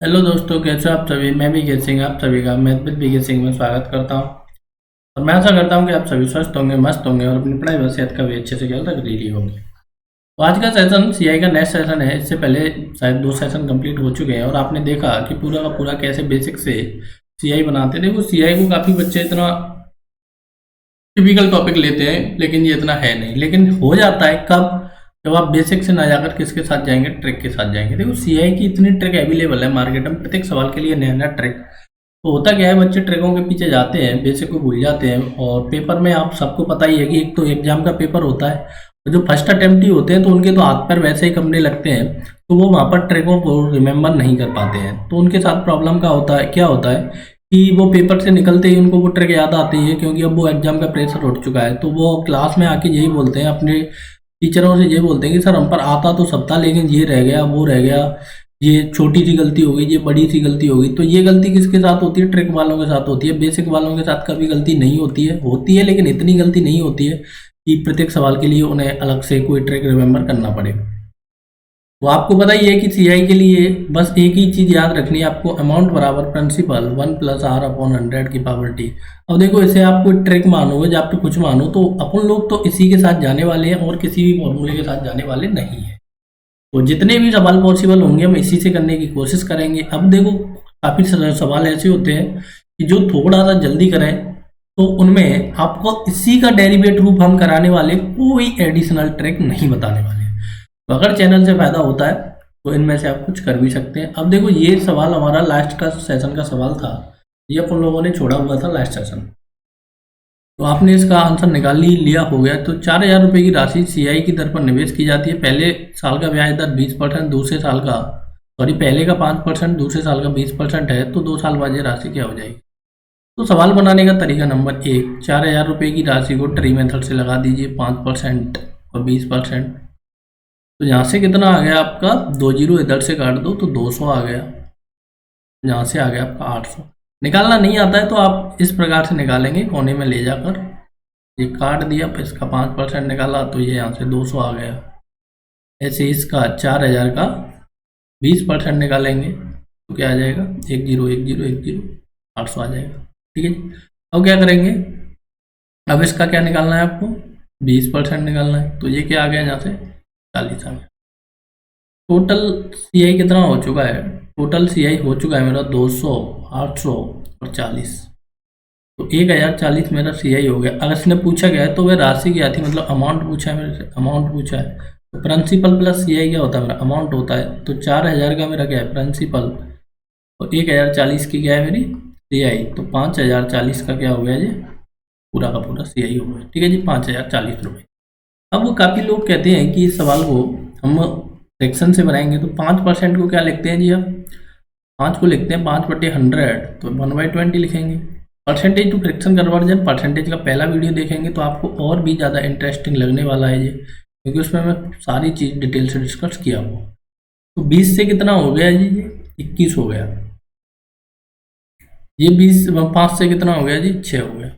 Hello दोस्तों, कैसे हो आप सभी। मैं भी गेट सिंह आप सभी का मैथ विद गेट सिंह में स्वागत करता हूं। और मैं आशा करता हूं कि आप सभी स्वस्थ होंगे, मस्त होंगे और अपनी पढ़ाई व सेहत का भी अच्छे से ख्याल रख रही होंगे। तो आज का सेशन सीआई का नेक्स्ट सेशन है। इससे पहले शायद 2 सेशन कंप्लीट हो चुके हैं और आपने देखा कि पूरा का पूरा कैसे बेसिक से सीआई बनाते थे। वो सीआई को काफ़ी बच्चे इतना टिपिकल टॉपिक लेते हैं, लेकिन ये इतना है नहीं। लेकिन हो जाता है कब, जब आप बेसिक से ना जाकर किसके साथ जाएंगे, ट्रिक के साथ जाएंगे। देखो सीआई की इतनी ट्रिक अवेलेबल है मार्केट में, प्रत्येक सवाल के लिए नया नया ट्रिक। तो होता क्या है, बच्चे ट्रिकों के पीछे जाते हैं, बेसिक को भूल जाते हैं। और पेपर में आप सबको पता ही है कि एक तो एग्जाम का पेपर होता है, और जो फर्स्ट अटेम्प्ट ही होते हैं तो उनके तो हाथ पैर वैसे ही कंबने लगते हैं, तो वो वहाँ पर ट्रिकों को रिमेंबर नहीं कर पाते हैं। तो उनके साथ प्रॉब्लम का होता है, क्या होता है कि वो पेपर से निकलते ही उनको वो ट्रिक याद आती है, क्योंकि अब वो एग्जाम का प्रेशर उठ चुका है। तो वो क्लास में आके यही बोलते हैं, अपने टीचरों से ये बोलते हैं कि सर हम पर आता तो सब था, लेकिन ये रह गया, वो रह गया, ये छोटी सी गलती हो गई, ये बड़ी सी गलती हो गई। तो ये गलती किसके साथ होती है? ट्रिक वालों के साथ होती है। बेसिक वालों के साथ कभी गलती नहीं होती है लेकिन इतनी गलती नहीं होती है कि प्रत्येक सवाल के लिए उन्हें अलग से कोई ट्रिक रिमेंबर करना पड़े। तो आपको पता ही है कि सीआई के लिए बस एक ही चीज़ याद रखनी है आपको, अमाउंट बराबर प्रिंसिपल 1+r/100 की पावर टी। अब देखो, इसे आप कोई ट्रिक मानो या आप कुछ मानो, तो अपन लोग तो इसी के साथ जाने वाले हैं और किसी भी फॉर्मूले के साथ जाने वाले नहीं है। तो जितने भी सवाल पॉसिबल होंगे हम इसी से करने की कोशिश करेंगे। अब देखो, काफ़ी सवाल ऐसे होते हैं कि जो थोड़ा सा जल्दी करें, तो उनमें आपको इसी का डेरिवेट रूप हम कराने वाले, कोई एडिशनल ट्रिक नहीं बताने वाले। तो अगर चैनल से फ़ायदा होता है तो इनमें से आप कुछ कर भी सकते हैं। अब देखो, ये सवाल हमारा लास्ट का सेशन का सवाल था, ये अपन लोगों ने छोड़ा हुआ था लास्ट सेशन। तो आपने इसका आंसर निकाल ही लिया हो गया। तो 4,000 रुपये की राशि सीआई की दर पर निवेश की जाती है। पहले साल का ब्याज दर 20%, दूसरे साल का पहले का 5%, दूसरे साल का 20% है। तो 2 साल बाद ये राशि क्या हो जाएगी? तो सवाल बनाने का तरीका नंबर 1, 4,000 रुपये की राशि को ट्री मेथड से लगा दीजिए, 5% और 20%। तो यहाँ से कितना आ गया आपका? 2 जीरो इधर से काट दो तो 200 आ गया। यहाँ से आ गया आपका 800। निकालना नहीं आता है तो आप इस प्रकार से निकालेंगे, कोने में ले जाकर ये काट दिया, फिर इसका 5% निकाला तो ये यहाँ से 200 आ गया। ऐसे इसका 4,000 का 20% निकालेंगे तो क्या आ जाएगा? 1 0 1 0 1 0, 800 आ जाएगा। ठीक है जी। अब क्या करेंगे? अब इसका क्या निकालना है आपको? 20% निकालना है। तो ये क्या आ गया? यहाँ से 40 आ गया। टोटल सीआई कितना हो चुका है? टोटल सीआई हो चुका है मेरा 200, 800 और 40। तो 1,040 मेरा सीआई हो गया। अगर इसने पूछा गया है तो वह राशि क्या थी, मतलब अमाउंट पूछा है मेरे से, अमाउंट पूछा है। तो प्रिंसिपल प्लस सीआई क्या होता है? मेरा अमाउंट होता है। तो 4,000 का मेरा क्या है? प्रिंसिपल। और 1,040 की क्या है मेरी? सीआई। तो 5,040 का क्या हो गया? ये पूरा का पूरा सीआई हो गया। ठीक है जी, 5,040 रुपये। अब वो काफ़ी लोग कहते हैं कि इस सवाल को हम फ्रैक्शन से बनाएंगे, तो 5% को क्या लिखते हैं जी? हम 5 को लिखते हैं 5/100, तो 1/20 लिखेंगे। Percentage to fraction conversion, percentage का पहला वीडियो देखेंगे तो आपको और भी ज़्यादा इंटरेस्टिंग लगने वाला है ये, क्योंकि उसमें मैं सारी चीज़ डिटेल से डिस्कस किया हूँ। तो 20 से कितना हो गया जी? ये 21 हो गया। ये 20, 5 से कितना हो गया जी? 6 हो गया।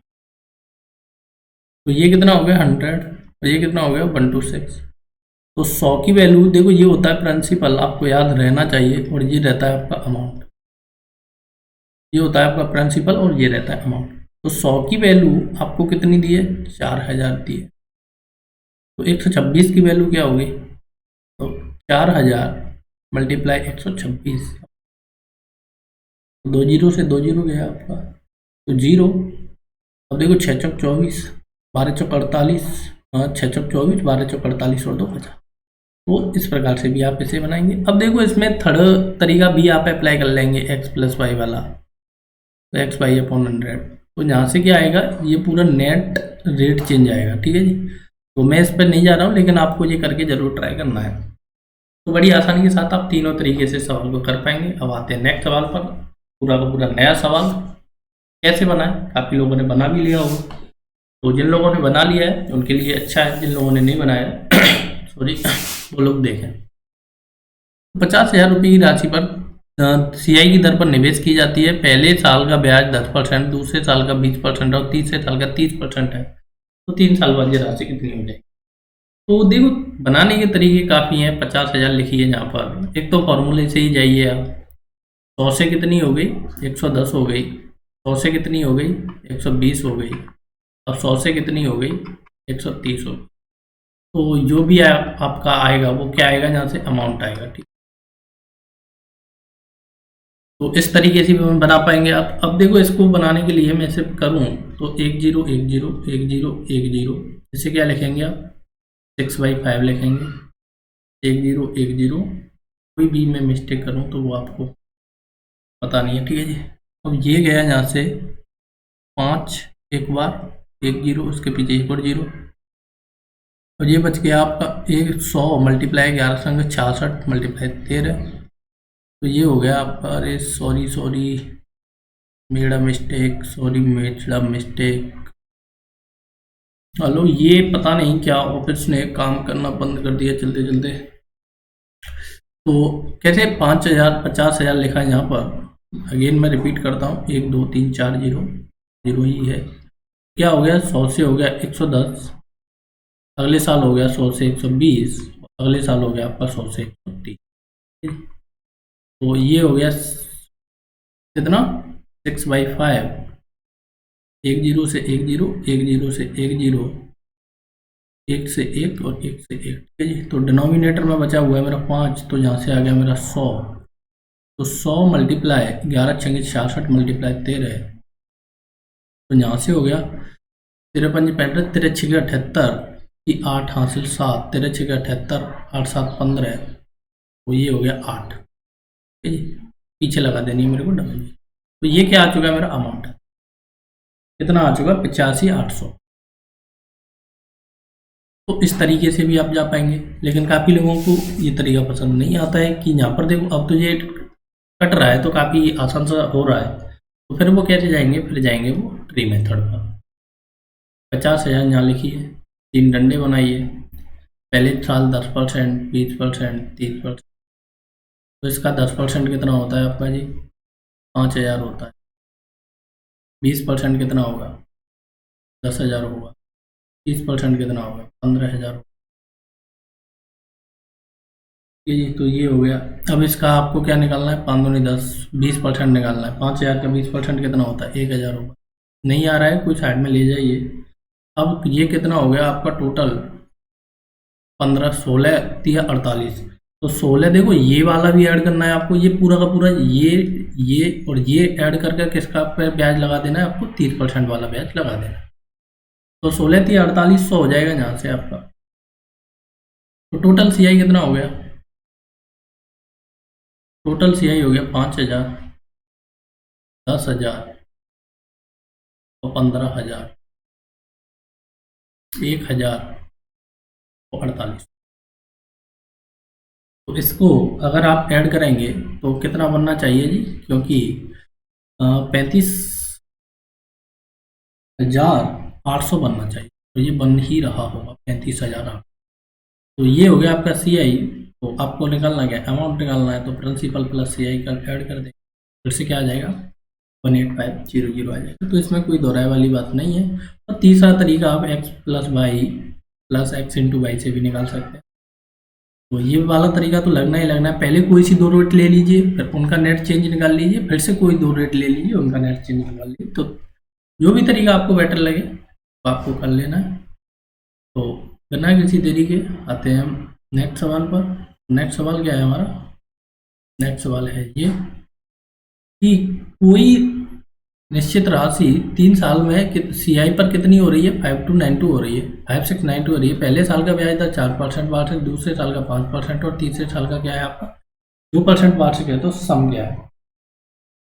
तो ये कितना हो गया? 100। और ये कितना हो गया? 126। तो 100 की वैल्यू देखो, ये होता है प्रिंसिपल, आपको याद रहना चाहिए, और ये रहता है आपका अमाउंट। ये होता है आपका प्रिंसिपल और ये रहता है अमाउंट। तो 100 की वैल्यू आपको कितनी दी है? 4,000 दी है। तो 126 की वैल्यू क्या होगी? तो 4,000 मल्टीप्लाई 126। 2 जीरो से 2 जीरो गया आपका, तो जीरो। अब देखो, 6 चौक 24, 12 चौक 48, 6 चौक 24, 12 चौक 48 और 2 50। तो इस प्रकार से भी आप इसे बनाएंगे। अब देखो, इसमें थर्ड तरीका भी आप अप्लाई कर लेंगे, x+y वाला। तो x/100। तो यहाँ से क्या आएगा? ये पूरा नेट रेट चेंज आएगा। ठीक है जी। तो मैं इस पर नहीं जा रहा हूँ, लेकिन आपको ये करके जरूर ट्राई करना है। तो बड़ी आसानी के साथ आप तीनों तरीके से सवाल को कर पाएंगे। अब आते हैं नेक्स्ट सवाल पर। पूरा का पूरा नया सवाल कैसे बनाए, काफ़ी लोगों ने बना भी लिया होगा। तो जिन लोगों ने बना लिया है उनके लिए अच्छा है, जिन लोगों ने नहीं बनाया सॉरी, वो लोग देखें। 50,000 रुपये की राशि पर सीआई की दर पर निवेश की जाती है। पहले साल का ब्याज 10%, दूसरे साल का 20% और तीसरे साल का 30% है। तो 3 साल बाद ये राशि कितनी हो जाएगी? तो देखो, बनाने के तरीके काफ़ी हैं। 50,000 लिखिए यहाँ पर। एक तो फॉर्मूले से ही जाइए आप, 100 से कितनी हो गई, 110 हो गई। 100 से कितनी हो गई, 120 हो गई। अब 100 से कितनी हो गई, 130 हो गई। तो जो भी आपका आएगा वो क्या आएगा, यहाँ से अमाउंट आएगा। ठीक, तो इस तरीके से भी हम बना पाएंगे। अब देखो, इसको बनाने के लिए मैं इसे करूँ तो 1 0 1 0 1 0 1 0, इसे क्या लिखेंगे आप, 6/5 लिखेंगे। 1 0 1 0, कोई भी मैं मिस्टेक करूँ तो वो आपको पता नहीं है। ठीक है जी। अब ये गया यहाँ से 5 एक बार, 1 0, उसके पीछे एक और 0, और ये बच गया आपका 100 मल्टीप्लाई 11 संग 66 मल्टीप्लाई 13। तो ये हो गया आपका, अरे sorry sorry, made a mistake, sorry made a mistake. Hello, ये पता नहीं क्या ऑफिस ने काम करना बंद कर दिया चलते चलते। तो कैसे 5,000 50,000 लिखा है यहाँ पर। अगेन मैं रिपीट करता हूँ, 1 2 3 4 0 0 ही है। क्या हो गया, 100 से हो गया 110, अगले साल हो गया 100 से 120, अगले साल हो गया आपका 100 से 130। तो ये हो गया कितना, 6/5। 1 0 से 1 0, 1 0 से 1 0, 1 से 1 और 1 से 1। ठीक है जी। तो डिनोमिनेटर में बचा हुआ है मेरा 5, तो यहाँ से आ गया मेरा 100। तो 100 मल्टीप्लाई 11 छंगे 66 मल्टीप्लाई 13, तो यहाँ से हो गया 13 पंजे 35, 13 छः 78 की 8 हासिल 7, 13 छः 78, 8 7 15, तो ये हो गया 8। ठीक है जी। पीछे लगा देनी है मेरे को डबल। तो ये क्या आ चुका है मेरा अमाउंट, कितना आ चुका, 85,800। तो इस तरीके से भी आप जा पाएंगे, लेकिन काफ़ी लोगों को ये तरीका पसंद नहीं आता है कि यहाँ पर देखो अब तो ये कट रहा है तो काफ़ी आसान सा हो रहा है। तो फिर वो कैसे जाएंगे, फिर जाएंगे वो ट्री मेथड पर। 50,000 यहाँ लिखिए, 3 डंडे बनाइए, पहले साल 10%, 20%, 30%। तो इसका 10% कितना होता है आपका जी, 5,000 होता है। 20% कितना होगा, 10,000 होगा। 30% कितना होगा, 15,000 होगा। जी, तो ये हो गया। अब इसका आपको क्या निकालना है, 5 दूनी 10, 20% निकालना है। 5,000 का 20% कितना होता है, 1,000 होगा। नहीं आ रहा है, कोई साइड में ले जाइए। अब ये कितना हो गया आपका टोटल, 15 16 3 48। तो 16 देखो, ये वाला भी ऐड करना है आपको, ये पूरा का पूरा, ये और ये ऐड करके किसका पे ब्याज लगा देना है आपको, 30% वाला ब्याज लगा देना है। तो 16 3 48 100 हो जाएगा यहाँ से आपका। तो टोटल सीआई कितना हो गया, टोटल सीआई हो गया 5,000, 10,000 और 15,000, 1,000 और 48। तो इसको अगर आप ऐड करेंगे तो कितना बनना चाहिए जी, क्योंकि 35,800 बनना चाहिए, तो ये बन ही रहा होगा 35,008। तो ये हो गया आपका सी आई। तो आपको निकालना क्या, अमाउंट निकालना है, तो प्रिंसिपल प्लस सी आई का ऐड कर देंगे, फिर से क्या आ जाएगा, 18500 आ जाएगा। तो इसमें कोई दोहराए वाली बात नहीं है। और तीसरा तरीका आप x plus y plus x into y से भी निकाल सकते हैं। तो ये वाला तरीका तो लगना ही लगना है। पहले कोई सी 2 रेट ले लीजिए, फिर उनका नेट चेंज निकाल लीजिए, फिर से कोई 2 रेट ले लीजिए, उनका नेट चेंज निकाल लीजिए। तो जो भी तरीका आपको बेटर लगे तो आपको कर लेना है। तो बिना किसी देरी के आते हैं हम नेक्स्ट सवाल पर। नेक्स्ट सवाल क्या है हमारा, नेक्स्ट सवाल है ये कि कोई निश्चित राशि 3 साल में सीआई पर कितनी हो रही है, 5292 हो रही है, 5692 हो रही है। पहले साल का ब्याज दर 4% वार्षिक, दूसरे साल का 5% और तीसरे साल का क्या है आपका 2% वार्षिक है। तो सम क्या है।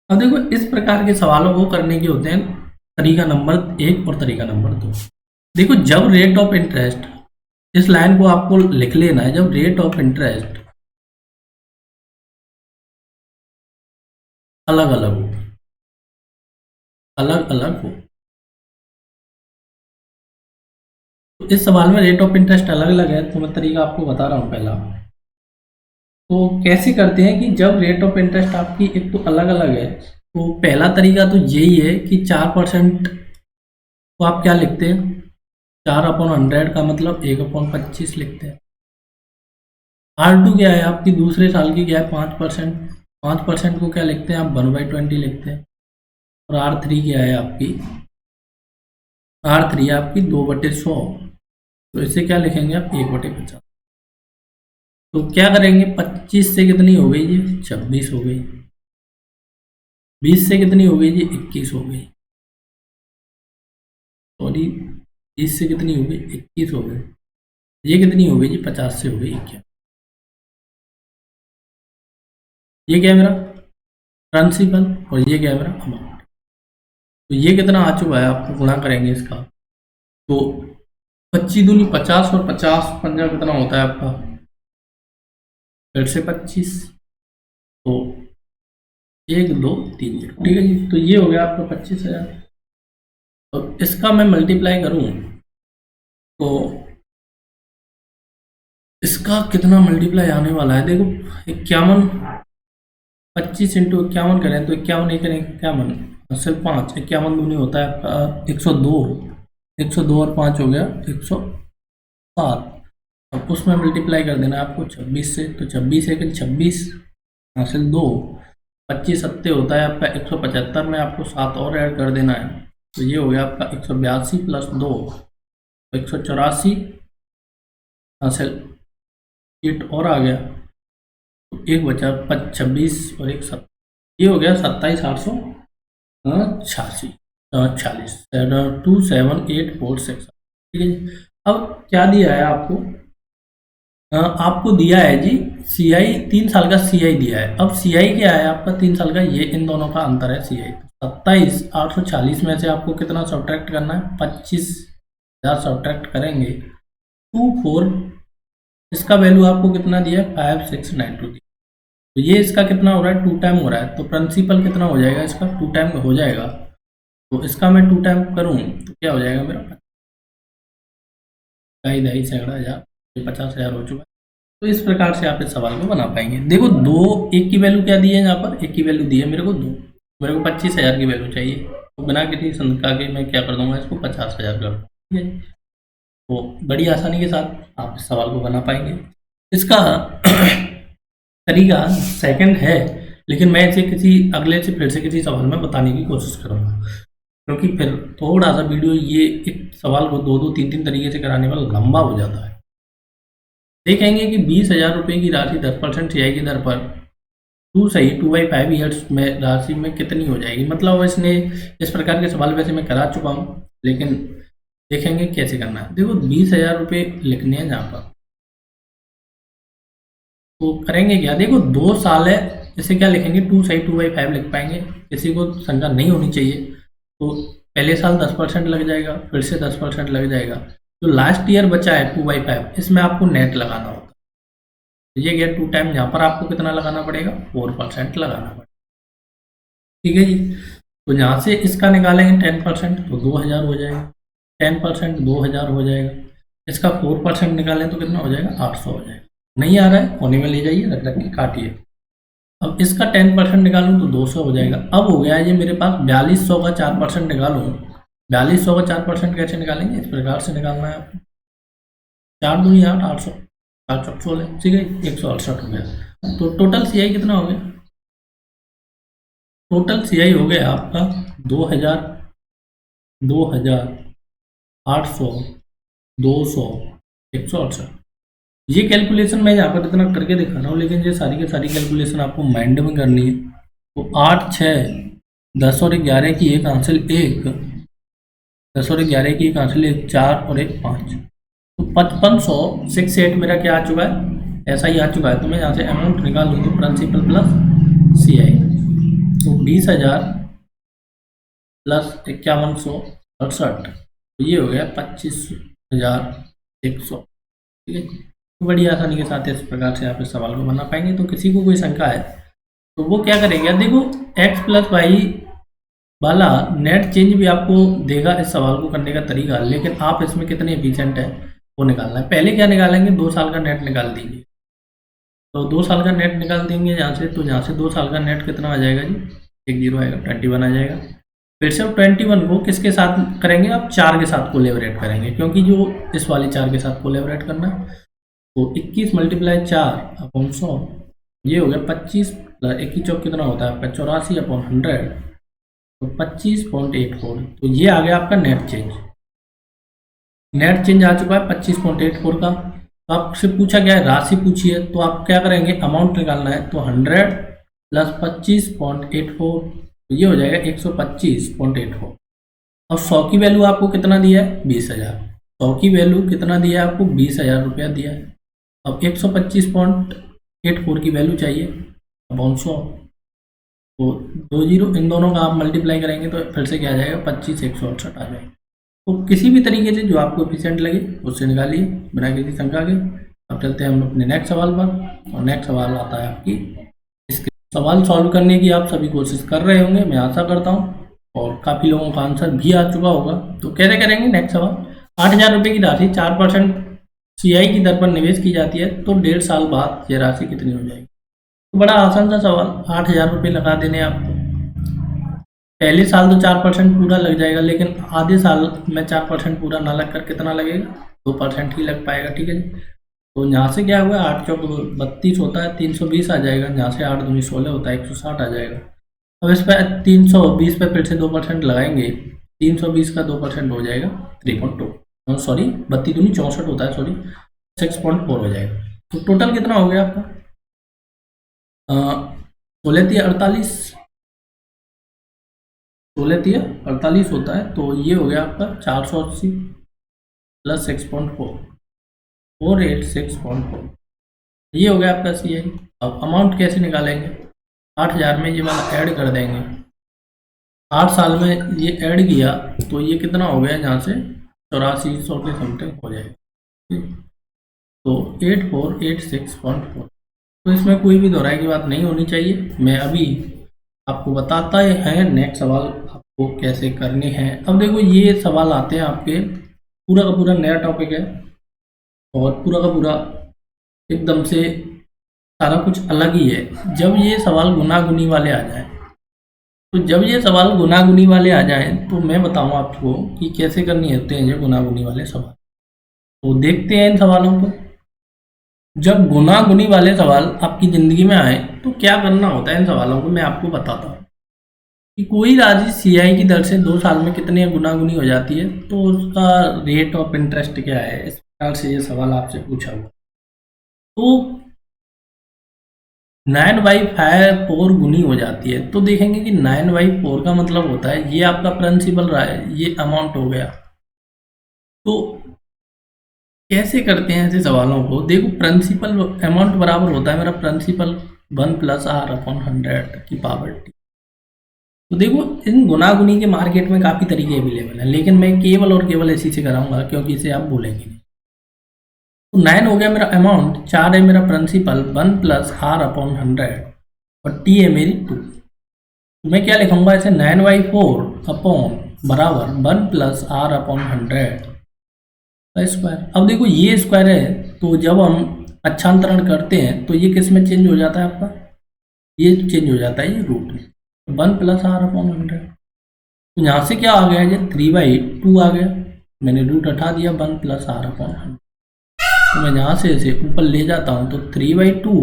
अब देखो, इस प्रकार के सवालों को करने के होते हैं तरीका नंबर 1 और तरीका नंबर 2। देखो, जब रेट ऑफ इंटरेस्ट, इस लाइन को आपको लिख लेना है, जब रेट ऑफ इंटरेस्ट अलग अलग हो, अलग अलग हो, तो इस सवाल में रेट ऑफ इंटरेस्ट अलग अलग है, तो मैं तरीका आपको बता रहा हूं पहला। तो कैसे करते हैं कि जब रेट ऑफ इंटरेस्ट आपकी एक तो अलग अलग है, तो पहला तरीका तो यही है कि 4% को आप क्या लिखते हैं, 4/100 का मतलब 1/25 लिखते हैं। R2 क्या है आपकी, दूसरे साल की क्या है 5%, 5% को क्या लिखते हैं आप, 1/20 लिखते हैं। और R3 क्या है आपकी, R3 है आपकी 2/100, तो इसे क्या लिखेंगे आप, 1/50। तो क्या करेंगे, 25 से कितनी हो गई जी, 26 हो गई। 20 से कितनी हो गई जी, 21 हो गई। सॉरी, 20 से कितनी हो गई, 21 हो गई। ये कितनी हो गई जी, 50 से हो गई 21। ये क्या है मेरा प्रिंसिपल, और ये क्या है मेरा अमाउंट। तो ये कितना आ चुका है, आपको गुणा करेंगे इसका। तो 25 दूनी 50, और 50 पंजा कितना होता है आपका, फिर से 25। तो 1 2 3 0, ठीक है जी। तो ये हो गया आपका 25,000। तो इसका मैं मल्टीप्लाई करूं तो इसका कितना मल्टीप्लाई आने वाला है, देखो 51, 25 × 51 करें तो 51 एक करें 51, सिर्फ 5, 51 दूनी होता है आपका 102। 102 और 5 हो गया 107। अब उसमें मल्टीप्लाई कर देना है आपको 26 से, तो 26 एक 26 हासिल 2, 25 सत्ते होता है आपका 175 में, आपको 7 और ऐड कर देना है। तो ये हो गया आपका 182 + 2, 184 हासिल 8 और आ गया, तो एक बचा 26 और एक 7, ये हो गया 27,886 46 27846। ठीक है जी। अब क्या दिया है आपको, आपको दिया है जी CI 3 साल का CI दिया है। अब CI क्या है आपका 3 साल का, ये इन दोनों का अंतर है CI। 27,846 में से आपको कितना सब्ट्रैक्ट करना है, 25,000 सब्ट्रैक्ट करेंगे 24, इसका वैल्यू आपको कितना दिया है, 5692 दिया। तो ये इसका कितना हो रहा है, 2 टाइम हो रहा है। तो प्रिंसिपल कितना हो जाएगा इसका, 2 टाइम हो जाएगा। तो इसका मैं 2 टाइम करूँ तो क्या हो जाएगा मेरा, 2,50,000, 50,000 हो चुका है। तो इस प्रकार से आप इस सवाल को बना पाएंगे। देखो दो, एक की वैल्यू क्या दी है यहाँ पर, एक की वैल्यू दी है मेरे को 2, मेरे को 25,000 की वैल्यू चाहिए। तो बिना किसी शंका के मैं क्या कर दूंगा, इसको 50,000 कर दूँगा। ठीक है, तो बड़ी आसानी के साथ आप इस सवाल को बना पाएंगे। इसका तरीका सेकंड है, लेकिन मैं इसे किसी अगले से फिर से किसी सवाल में बताने की कोशिश करूँगा, क्योंकि फिर थोड़ा सा वीडियो ये एक सवाल को 2 2 3 3 तरीके से कराने वाला लंबा हो जाता है। देखेंगे कि 20,000 रुपये की राशि 10% CI की दर पर 2/5 ईयर्स में राशि में कितनी हो जाएगी। मतलब इसने इस प्रकार के सवाल वैसे मैं करा चुका हूँ, लेकिन देखेंगे कैसे करना है। देखो 20,000 रुपये लिखने हैं जहाँ पर, तो करेंगे क्या, देखो 2 साल है, इसे क्या लिखेंगे 2/5 लिख पाएंगे, किसी को शंका नहीं होनी चाहिए। तो पहले साल 10% लग जाएगा, फिर से 10% लग जाएगा, जो लास्ट ईयर बचा है 2/5, इसमें आपको नेट लगाना होगा। तो ये गया 2 टाइम, यहाँ पर आपको कितना लगाना पड़ेगा, 4% लगाना पड़ेगा। ठीक है जी। तो यहाँ से इसका निकालेंगे 10% तो 2,000 हो जाएगा, 10% 2,000 हो जाएगा। इसका 4% निकालें तो कितना हो जाएगा, 800 हो जाएगा। नहीं आ रहा है, कोने में ले जाइए, रख रख के काटिए। अब इसका 10% निकालूं तो 200 हो जाएगा। अब हो गया ये मेरे पास 4200 का 4% निकालूं, 4200 का 4% कैसे निकालेंगे, इस प्रकार से निकालना है आपको। 4 दूनी 8, 800, 4 चौक 16, ठीक है, 168 हो गया। तो टोटल CI कितना हो गया, टोटल CI हो गया आपका 2,000, 800, 200, 168। ये कैलकुलेशन मैं यहाँ पर इतना करके दिखा रहा हूँ, लेकिन ये सारी की सारी कैलकुलेशन आपको माइंड में करनी है। तो 8, 6, 10 और 11 की एक हासिल 1, 10 और 11 की एक हासिल 1, 4 और 1 5, तो 5568 मेरा क्या आ चुका है, ऐसा ही आ चुका है। तो मैं यहाँ से अमाउंट निकाल लूँगी, प्रिंसिपल प्लस CI, तो 20,000 प्लस 5168, तो ये हो गया 25,100। ठीक है, बड़ी आसानी के साथ इस प्रकार से आप इस सवाल को बना पाएंगे। तो किसी को कोई शंका है तो वो क्या करेंगे, देखो x + y वाला नेट चेंज भी आपको देगा इस सवाल को करने का तरीका, लेकिन आप इसमें कितने एफिशिएंट है वो निकालना है। पहले क्या निकालेंगे, 2 साल का नेट निकाल दीजिए। तो 2 साल का नेट निकाल देंगे यहाँ से, तो यहाँ से 2 साल का नेट कितना आ जाएगा जी, 1 0 आएगा, 21 आ जाएगा। फिर से 21 को किसके साथ करेंगे, आप 4 के साथ कोलेबरेट करेंगे, क्योंकि जो इस वाले 4 के साथ कोलेबरेट करना है। तो 21 × 4 / 100, ये हो गया 25 प्लस 1 कितना होता है आपका 84/100, तो 25.84। तो ये आ गया आपका नेट चेंज। नेट चेंज आ चुका है 25.84 का। तो आपसे पूछा गया है राशि पूछी है, तो आप क्या करेंगे, अमाउंट निकालना है, तो 100 प्लस 25.84, तो ये हो जाएगा 125.84। अब 100 की वैल्यू आपको कितना दिया है, 20,000। 100 की वैल्यू कितना दिया है आपको, 20,000 रुपया दिया है। अब 125.84 की वैल्यू चाहिए, अब 100, तो 2 जीरो इन दोनों का आप मल्टीप्लाई करेंगे तो फिर से क्या आ जाएगा, 25,168 आ जाएगा। तो किसी भी तरीके से जो आपको एफिशिएंट लगे उससे निकालिए बिना किसी शंका के। अब चलते हैं हम अपने नेक्स्ट सवाल पर, और नेक्स्ट सवाल आता है आपकी इसके सवाल सॉल्व करने की आप सभी कोशिश कर रहे होंगे, मैं आशा करता हूँ, और काफ़ी लोगों का आंसर भी आ चुका होगा। तो कैसे करेंगे, नेक्स्ट सवाल, 8,000 रुपये की राशि 4% CI की दर पर निवेश की जाती है, तो 1.5 साल बाद यह राशि कितनी हो जाएगी। तो बड़ा आसान सा सवाल, 8,000 रुपये लगा देने आपको। पहले साल तो 4% पूरा लग जाएगा, लेकिन आधे साल में 4% पूरा ना लग कर कितना लगेगा, 2% ही लग पाएगा। ठीक है जी। तो यहाँ से क्या हुआ, 8 चौक 32 होता है, 320 आ जाएगा। यहाँ से 8 दूनी 16 होता है, 160 आ जाएगा। अब इस पर 320 पे फिर से 2% लगाएंगे, 320 का 2% हो जाएगा 3.2, सॉरी 32 दूनी 64 होता है, सॉरी 6.4 हो जाएगा। तो टोटल कितना हो गया आपका, 16×3 48 होता है। तो ये हो गया आपका 480 प्लस 6.4, 486.4, ये हो गया आपका CI। अब अमाउंट कैसे निकालेंगे, 8,000 में ये वाला ऐड कर देंगे, 8 साल में ये ऐड किया तो ये कितना हो गया, यहाँ से 8400 के समथिंग हो जाएगा। तो 8486.4। तो इसमें कोई भी दोहराई की बात नहीं होनी चाहिए। मैं अभी आपको बताता है नेक्स्ट सवाल आपको कैसे करने हैं। अब देखो ये सवाल आते हैं आपके, पूरा का पूरा नया टॉपिक है, और पूरा का पूरा एकदम से सारा कुछ अलग ही है। जब ये सवाल गुना-गुनी वाले आ जाएं, तो जब ये सवाल गुना-गुनी वाले आ जाएं तो मैं बताऊँ आपको कि कैसे करनी होते हैं ये गुना-गुनी वाले सवाल। तो देखते हैं इन सवालों को। जब गुना-गुनी वाले सवाल आपकी ज़िंदगी में आए तो क्या करना होता है, इन सवालों को मैं आपको बताता हूँ कि कोई राशि CI की दर से 2 साल में कितने गुना-गुनी हो जाती है, तो उसका रेट ऑफ इंटरेस्ट क्या है, इस प्रकार से ये सवाल आपसे पूछा हुआ। तो 9/4 गुनी हो जाती है, तो देखेंगे कि 9/4 का मतलब होता है ये आपका प्रिंसिपल रहा है, ये अमाउंट हो गया। तो कैसे करते हैं ऐसे सवालों को, देखो प्रिंसिपल अमाउंट बराबर होता है मेरा प्रिंसिपल 1 + R/100 की पावर t। तो देखो इन गुना-गुनी के मार्केट में काफ़ी तरीके अवेलेबल हैं, लेकिन मैं केवल और केवल इसी से कराऊंगा क्योंकि इसे आप भूलेंगे नहीं। तो 9 हो गया मेरा अमाउंट, 4 है मेरा प्रिंसिपल 1 + R/100, और t है मेरी 2। तो मैं क्या लिखूंगा इसे, 9/4 बराबर 1 + R/100 स्क्वायर। अब देखो ये स्क्वायर है, तो जब हम अच्छांतरण करते हैं तो ये किस में चेंज हो जाता है आपका, ये चेंज हो जाता है ये रूट में, 1 + R/100। तो यहाँ से क्या आ गया, ये 3/2 आ गया, मैंने रूट हटा दिया 1 + R/100। तो मैं यहाँ से इसे ऊपर ले जाता हूँ, तो 3/2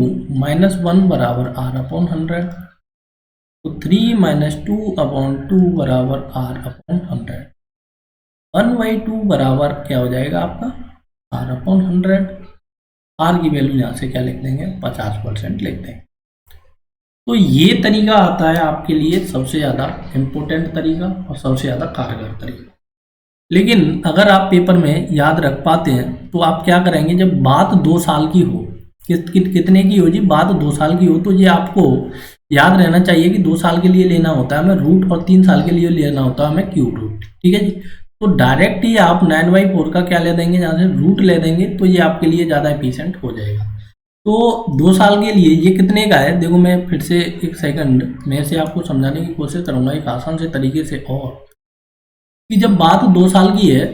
- 1 बराबर R/100, तो 3 - 2/2 बराबर R/100। 1/2 बराबर क्या हो जाएगा आपका, R/100। R की वैल्यू यहाँ से क्या लिख देंगे, 50% लिख देंगे। तो ये तरीका आता है आपके लिए सबसे ज़्यादा इम्पोर्टेंट तरीका और सबसे ज़्यादा कारगर तरीका। लेकिन अगर आप पेपर में याद रख पाते हैं तो आप क्या करेंगे, जब बात 2 साल की हो, कितने की हो जी, बात 2 साल की हो, तो ये आपको याद रहना चाहिए कि 2 साल के लिए लेना होता है हमें रूट, और 3 साल के लिए लेना होता है हमें क्यूब रूट। ठीक है जी। तो डायरेक्ट ही आप 9/4 का क्या ले देंगे, यहाँ से रूट ले देंगे, तो ये आपके लिए ज़्यादा एफिशिएंट हो जाएगा। तो 2 साल के लिए ये कितने का है, देखो मैं फिर से एक सेकंड में से आपको समझाने की कोशिश करूंगा एक आसान से तरीके से, और कि जब बात 2 साल की है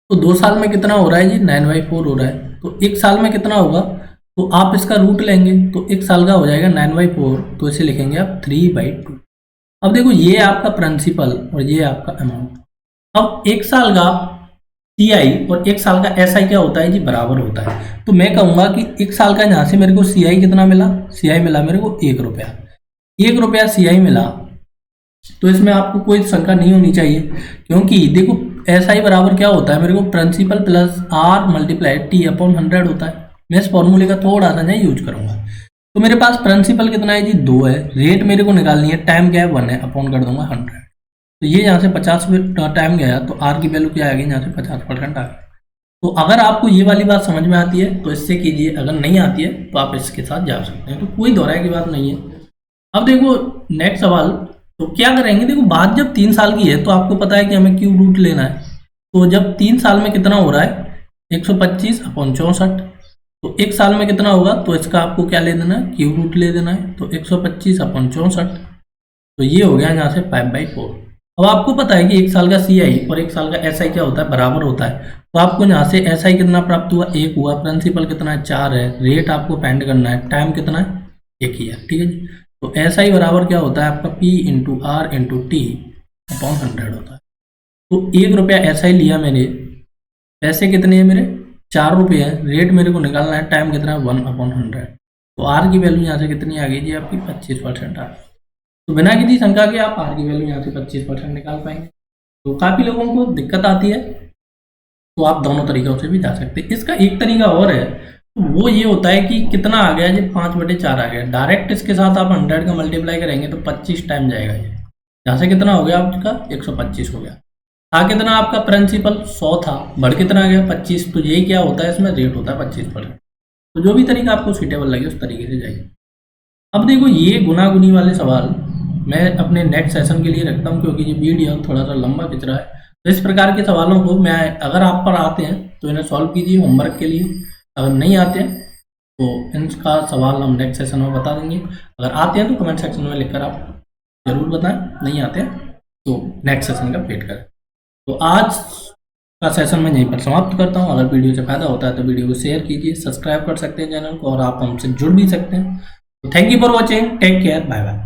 तो 2 साल में कितना हो रहा है जी, 9/4 हो रहा है। तो 1 साल में कितना होगा, तो आप इसका रूट लेंगे, तो 1 साल का हो जाएगा 9/4, तो इसे लिखेंगे आप 3/2। अब देखो ये आपका प्रिंसिपल और ये आपका अमाउंट। अब 1 साल का CI और 1 साल का SI क्या होता है जी, बराबर होता है। तो मैं कहूँगा कि 1 साल का यहाँ से मेरे को CI कितना मिला, CI मिला मेरे को 1 रुपया, 1 रुपया CI मिला। तो इसमें आपको कोई शंका नहीं होनी चाहिए, क्योंकि देखो SI बराबर क्या होता है, मेरे को principal plus R multiply T/100 होता है। मैं इस फॉर्मूले का थोड़ा सा नहीं यूज करूंगा। तो मेरे पास प्रिंसिपल कितना है जी, 2 है, रेट मेरे को निकालनी है, टाइम क्या है 1 है, अपॉन कर दूंगा 100। तो ये यहाँ से 50 टाइम गया, तो R की वैल्यू क्या आ गई, यहाँ से 50% आ गई। तो अगर आपको ये वाली बात समझ में आती है तो इससे कीजिए, अगर नहीं आती है तो आप इसके साथ जा सकते हैं, तो कोई दोहराए की बात नहीं है। अब देखो नेक्स्ट सवाल, तो क्या करेंगे, देखो बात जब 3 साल की है तो आपको पता है कि हमें क्यूब रूट लेना है। तो जब 3 साल में कितना हो रहा है, 125/64। तो 1 साल में कितना होगा, तो इसका आपको क्या ले देना है, क्यूब रूट ले देना है। तो 125/64, तो ये हो गया यहाँ से 5/4। अब आपको पता है कि 1 साल का CI और 1 साल का SI क्या होता है, बराबर होता है। तो आपको यहाँ से SI कितना प्राप्त हुआ, 1 हुआ, प्रिंसिपल कितना है 4 है, रेट आपको फाइंड करना है, टाइम कितना है 1 ही है, ठीक है जी। तो SI बराबर क्या होता है आपका P/R/T/100 होता है। तो 1 रुपया SI लिया मैंने, पैसे कितने हैं मेरे 4 रुपये हैं, रेट मेरे को निकालना है, टाइम कितना है 1/100। तो R की वैल्यू यहाँ से कितनी आ गई जी आपकी 25% आ गई। तो बिना किसी शंका के आप R की वैल्यू यहाँ से 25% निकाल पाएंगे। तो काफ़ी लोगों को दिक्कत आती है, तो आप दोनों तरीकों से भी जा सकते हैं। इसका एक तरीका और है, तो वो ये होता है कि कितना आ गया जी 5/4 आ गया, डायरेक्ट इसके साथ आप 100 का मल्टीप्लाई करेंगे तो 25 टाइम जाएगा ये, यहाँ से कितना हो गया आपका 125 हो गया। था कितना आपका प्रिंसिपल 100 था, बढ़ कितना आ गया 25। तो ये क्या होता है, इसमें रेट होता है 25%। तो जो भी तरीका आपको सूटेबल लगे उस तरीके से जाइए। अब देखो ये गुनागुनी वाले सवाल मैं अपने नेक्स्ट सेशन के लिए रखता हूँ, क्योंकि ये वीडियो थोड़ा सा लंबा खिंच रहा है। तो इस प्रकार के सवालों को मैं, अगर आप पर आते हैं तो इन्हें सॉल्व कीजिए होमवर्क के लिए, अगर नहीं आते हैं तो इनका सवाल हम नेक्स्ट सेशन में बता देंगे। अगर आते हैं तो कमेंट सेक्शन में लिखकर आप ज़रूर बताएं, नहीं आते हैं तो नेक्स्ट सेशन का वेट करें। तो आज का सेशन मैं यहीं पर समाप्त करता हूँ। अगर वीडियो से फायदा होता है तो वीडियो को शेयर कीजिए, सब्सक्राइब कर सकते हैं चैनल को, और आप हमसे जुड़ भी सकते हैं। Thank you for watching, take care, bye bye.